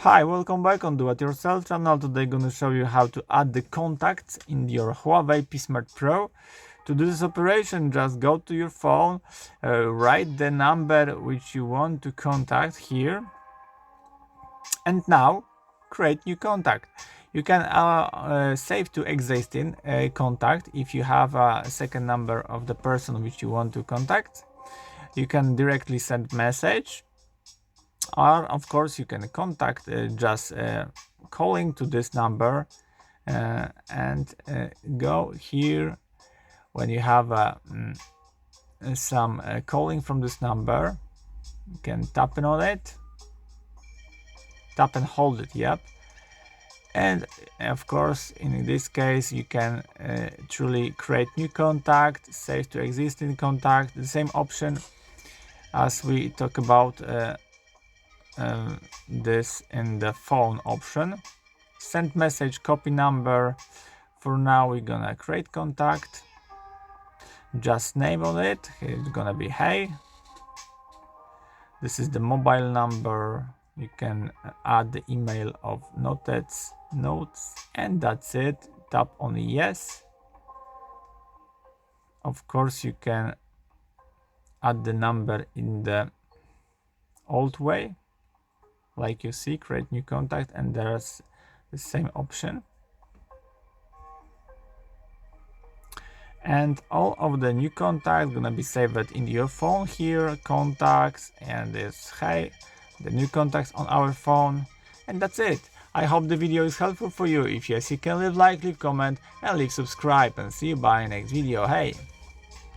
Hi, welcome back on Do It Yourself channel. Today I'm gonna show you how to add the contacts in your Huawei P Smart PRO. To do this operation, just go to your phone, write the number which you want to contact here, and now create new contact. You can save to existing contact if you have a second number of the person which you want to contact. You can directly send message, or of course you can contact just calling to this number and go here when you have some calling from this number. You can tap on it, tap and hold it, yep. And of course in this case you can truly create new contact, save to existing contact, the same option as we talk about this in the phone option. Send message, copy number. For now we're gonna create contact, just name on it. It's gonna be hey. This is the mobile number. You can add the email of notes, and that's it. Tap on yes. Of course you can add the number in the old way, like you see, create new contact, and there's the same option. And all of the new contacts gonna be saved in your phone here, contacts, and this hey, the new contacts on our phone, and that's it. I hope the video is helpful for you. If yes, you can leave like, leave comment, and leave subscribe, and see you by next video. Hey!